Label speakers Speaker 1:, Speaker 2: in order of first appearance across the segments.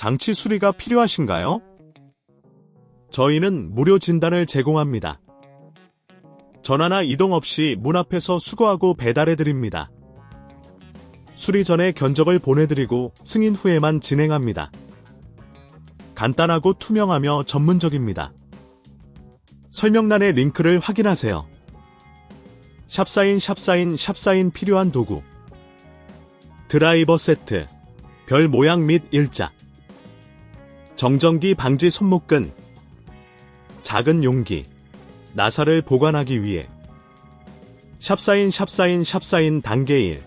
Speaker 1: 장치 수리가 필요하신가요? 저희는 무료 진단을 제공합니다. 전화나 이동 없이 문 앞에서 수거하고 배달해드립니다. 수리 전에 견적을 보내드리고 승인 후에만 진행합니다. 간단하고 투명하며 전문적입니다. 설명란의 링크를 확인하세요. 샵사인 필요한 도구. 드라이버 세트, 별 모양 및 일자. 정전기 방지 손목끈. 작은 용기, 나사를 보관하기 위해. 샵사인 단계 1.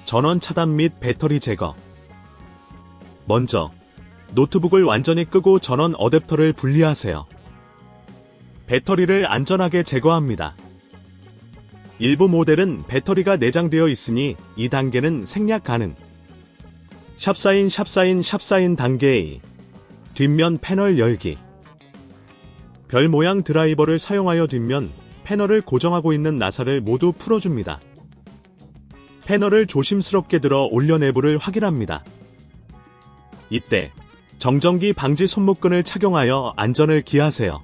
Speaker 1: 전원 차단 및 배터리 제거. 먼저 노트북을 완전히 끄고 전원 어댑터를 분리하세요. 배터리를 안전하게 제거합니다. 일부 모델은 배터리가 내장되어 있으니 이 단계는 생략 가능. 샵사인 단계 2. 뒷면 패널 열기. 별 모양 드라이버를 사용하여 뒷면 패널을 고정하고 있는 나사를 모두 풀어줍니다. 패널을 조심스럽게 들어 올려 내부를 확인합니다. 이때 정전기 방지 손목끈을 착용하여 안전을 기하세요.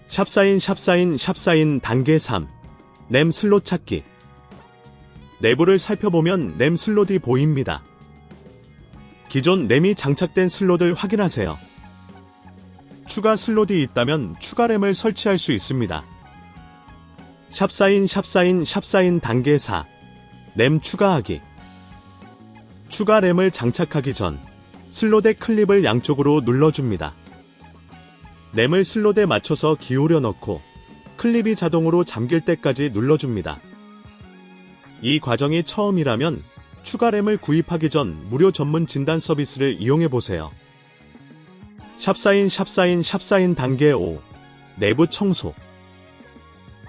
Speaker 1: 샵사인 단계 3. 램 슬롯 찾기. 내부를 살펴보면 램 슬롯이 보입니다. 기존 램이 장착된 슬롯을 확인하세요. 추가 슬롯이 있다면 추가 램을 설치할 수 있습니다. 샵사인 단계 4. 램 추가하기. 추가 램을 장착하기 전 슬롯의 클립을 양쪽으로 눌러줍니다. 램을 슬롯에 맞춰서 기울여 넣고 클립이 자동으로 잠길 때까지 눌러줍니다. 이 과정이 처음이라면 추가 램을 구입하기 전 무료 전문 진단 서비스를 이용해보세요. 샵사인 단계 5. 내부 청소.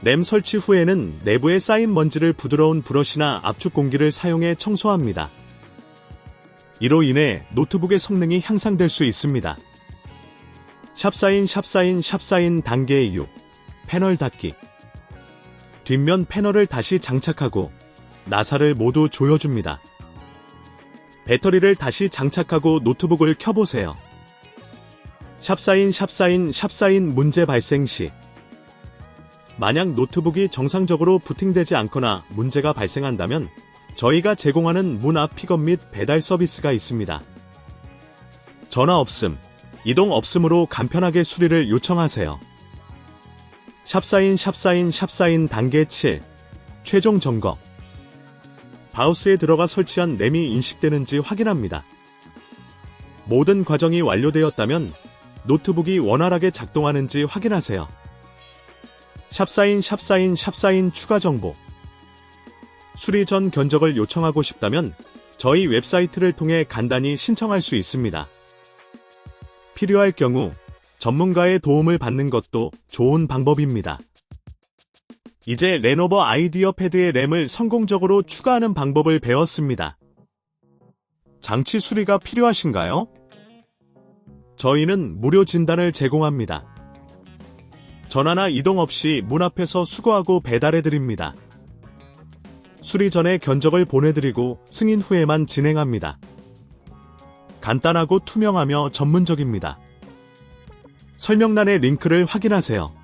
Speaker 1: 램 설치 후에는 내부에 쌓인 먼지를 부드러운 브러쉬나 압축 공기를 사용해 청소합니다. 이로 인해 노트북의 성능이 향상될 수 있습니다. 샵사인 단계 6. 패널 닫기. 뒷면 패널을 다시 장착하고 나사를 모두 조여줍니다. 배터리를 다시 장착하고 노트북을 켜보세요. 샵사인 문제 발생 시. 만약 노트북이 정상적으로 부팅되지 않거나 문제가 발생한다면 저희가 제공하는 문 앞 픽업 및 배달 서비스가 있습니다. 전화 없음, 이동 없음으로 간편하게 수리를 요청하세요. 샵사인 단계 7. 최종 점검. 바우스에 들어가 설치한 램이 인식되는지 확인합니다. 모든 과정이 완료되었다면 노트북이 원활하게 작동하는지 확인하세요. 샵사인 추가 정보. 수리 전 견적을 요청하고 싶다면 저희 웹사이트를 통해 간단히 신청할 수 있습니다. 필요할 경우 전문가의 도움을 받는 것도 좋은 방법입니다. 이제 레노버 아이디어패드의 램을 성공적으로 추가하는 방법을 배웠습니다. 장치 수리가 필요하신가요? 저희는 무료 진단을 제공합니다. 전화나 이동 없이 문 앞에서 수거하고 배달해드립니다. 수리 전에 견적을 보내드리고 승인 후에만 진행합니다. 간단하고 투명하며 전문적입니다. 설명란의 링크를 확인하세요.